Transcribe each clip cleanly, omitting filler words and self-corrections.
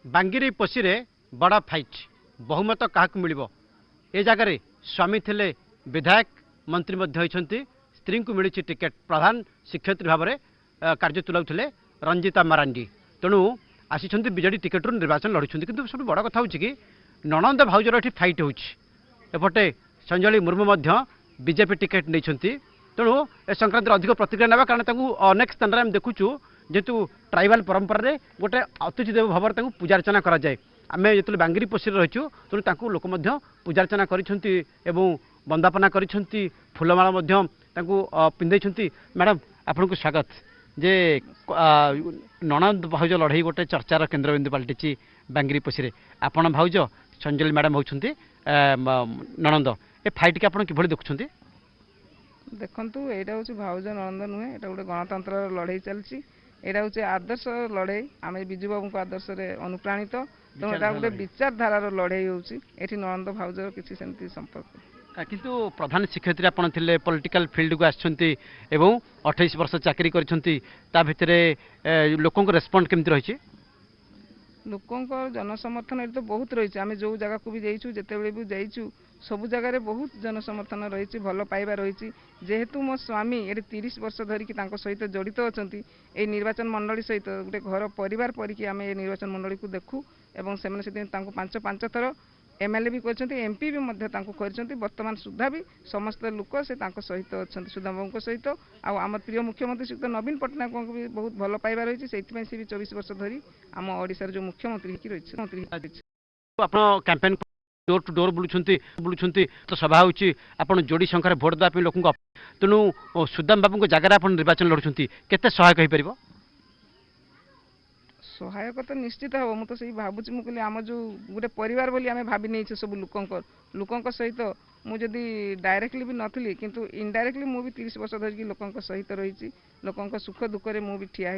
बांगिरी पशी रे बड़ा फाइट बहुमत क्या मिल ए जगार स्वामी थे विधायक मंत्री स्त्री को मिली टिकेट प्रधान शिक्षयित्री भाव में कार्य तुलाऊे रंजिता मारांडी तेणु आसी विजेडी टिकेट निर्वाचन लड़ुंट कि सब बड़ कथा कि नणंद भाउजर ये fight होपटे Sanjali Murmu BJP ticket नहीं तेणु ए संक्रांत अधिक प्रतिक्रिया ना कारण अनेक स्थान में देखुचु जेहेतु ट्राइबाल परंपरा रे गोटे अतिथि देव भाव में पूजा अर्चना कराए आम जो बांगिरी पशी रहीचु तेणु लोक पूजा अर्चना कर वंदापना कर फूलमाला पिंधे मैडम आपन को स्वागत जे नणंद भाउज लड़ई गोटे चर्चार केन्द्रबिंदु पलटि बांगिरी पशी रे आपण भाउज संजली मैडम होती नणंद ए फाइट के आप कि देखुं देखु यहाँ हूँ भाउज नणंद नुहे यहाँ गोटे गणतंत्र लड़ई चलती यहाँ हूँ आदर्श लड़ई आम विजु बाबू को आदर्श अनुप्राणित तेणु यहाँ गोटे विचारधारार लड़ई होती नणंद भाउजर किसी सेमती संपर्क किंतु प्रधान शिक्षयित्री आपन थिले पॉलिटिकल फील्ड को आछंती एवं 28 वर्ष चाकरी करछंती ता भितरे लोकन को रेस्पॉन्ड केमति रहिछि लोकन को जनसमर्थन ए तो बहुत रही आम जो जगह को भी जाइछु जेतेबेले भी जाइछु सब जगह बहुत जनसमर्थन रही भल पाइबा रही जेहेतु मो स्वामी ये 30 वर्ष धरिकी सहित जड़ित अच्छा ये निर्वाचन मंडली सहित गोटे घर परिवार परिकी आम ये निर्वाचन मंडली को देखू एवं से 5 थर एमएलए भी कर एमपी भी वर्तमान सुधा भी समस्त लोक से सहित अच्छा सुधा बाबू सहित आम प्रिय मुख्यमंत्री श्री नवीन पट्टनायक को भी बहुत भल पाइबा रही से भी 24 वर्ष धरी आम ओडिशा जो मुख्यमंत्री रही कैंपेन डोर टू डोर बुलूं तो सभा होची आपन जोड़ी संख्यार भोट देवाई लोक तेणु सुदाम बाबू जगार आप निर्वाचन लड़ुं केते सहायक हो पार सहायक तो निश्चित हम मुझे से भावुँ मुझे आम जो गोटे परिवार बोली आम भावी नहीं सब लोक सहित मुझे डायरेक्टली भी नथली किंतु इनडायरेक्टली मुझे 30 वर्ष धरिकी लोक सहित रही लोक सुख दुख में मुझे ठिया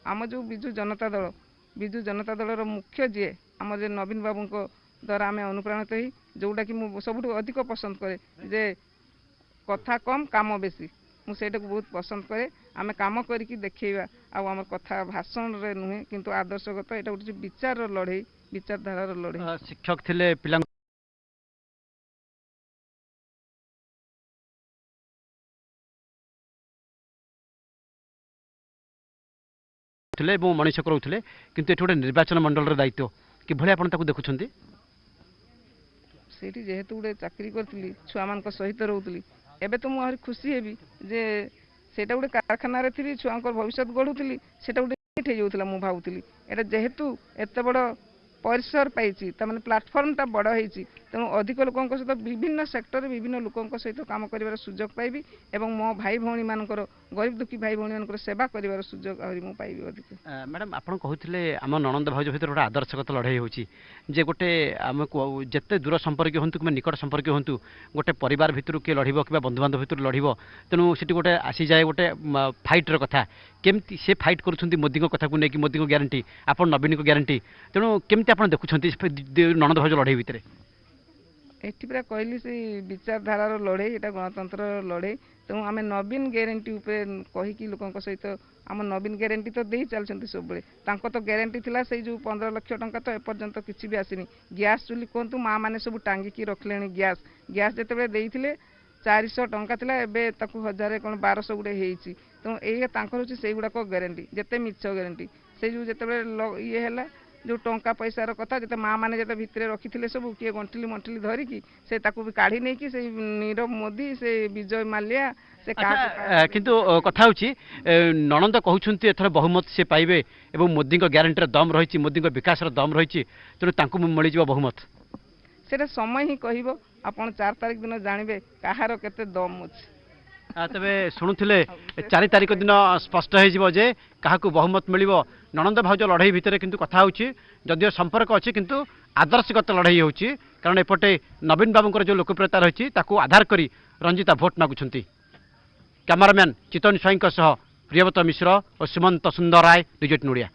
आम जो विजु जनता दल मुख्य जी आम जे नवीन बाबू द्वारा आम अनुप्राणित ही जोटा कि सब अधिक पसंद करे जे कथा कम काम बेसी मुझे बहुत पसंद करे आम कम करके देखा आम कथा भाषण रे नुहे किंतु आदर्शगत यहाँ गोटे विचार लड़ई विचारधारार लड़ई शिक्षक थिले पिला मनीष करुले किंतु ये गोटे निर्वाचन मंडल दायित्व किभली आप देखुं से जेहेतु गोटे चाकरी करी छुआ मान सहित रोली एबे तो मुझे खुशी हेबी जे सेटा गोटे कारखाना थी छुआ भविष्य गढ़ुली से गोटे जाऊला मुझे भावुली एटा जेहेतु एत बड़ परिसर पाई तमें प्लाटफर्मटा बड़ होती तेणु अधिक लोकों सहित विभिन्न सेक्टर विभिन्न लोकों सहित काम कर सुजोग पाइबी एवं मो भाई भौणी मानकर गरीब दुखी भाई भौणी मान सेवा कर सुजोग मुझे पाइबी अधिक मैडम आप कहते आम नणंद भाउज भर गोटे आदर्शगत लड़ई होची जे गोटे आम जिते दूर संपर्क हूँ कि निकट संपर्क हूँ गोटे परिवार भितर किए लड़ कि बंधु बांधव भितर लड़ तेणु से गोटे आसी जाए गोटे फाइटर कथा केमती से फाइट कर मोदी कथा को लेकिन मोदी को ग्यारंटी आप नवीन को ग्यारंटी तेणु केमती आप देखुं नणंद भाउज लड़ई भितर एटी पूरा कहली से विचारधारार लड़ई यहाँ गणतंत्र लड़ई तेणु आम नवीन ग्यारंटी कहीकि लोक सहित आम नवीन ग्यारंटी तो दे चलते सब तो ग्यारंटी थी से जो 15 लाख टंका तो एपर्यंत किसी भी आसनी गैस चुली कहतु माँ मैंने सब टांगिकी रखले गैस जिते देते 400 टंका थिला एबे ताकू 1000 कौन 1200 गुटे होती तेणु ये से गुड़ाक ग्यारंटी जिते मिछ ग्यारंटी से जो जिते ये है जो टंका पैसार कथा जिते माँ मैंने जिते भितर रखी सब किए गंठिली मंठिली धरिकी से ताकू भी काढ़ी नहीं कि से नीरव मोदी से विजय माल्या से किंतु कथा होची नणंद कहउछंती एथर बहुमत से पाइबे एवं मोदी को ग्यारंटी दम रही मोदी को विकास दम रही तेणु तांकू मिल जाव बहुमत से समय ही कहब आपन 4 तारिख दिन जानवे कहार केते दम अछि तेरे शुणुले 4 तारिख दिन स्पष्ट हो क्या बहुमत मिल नणंद भाउज लड़ई भितर किंतु कथा होदियो संपर्क अच्छी किंतु आदर्शगत लड़ई हो कारण एपटे नवीन बाबूर जो लोकप्रियता रही आधार कर रंजिता भोट मागुंट कैमरामैन चितन स्वाई प्रियव्रत मिश्र और सुमंत सुंदर राय निज नोडिया।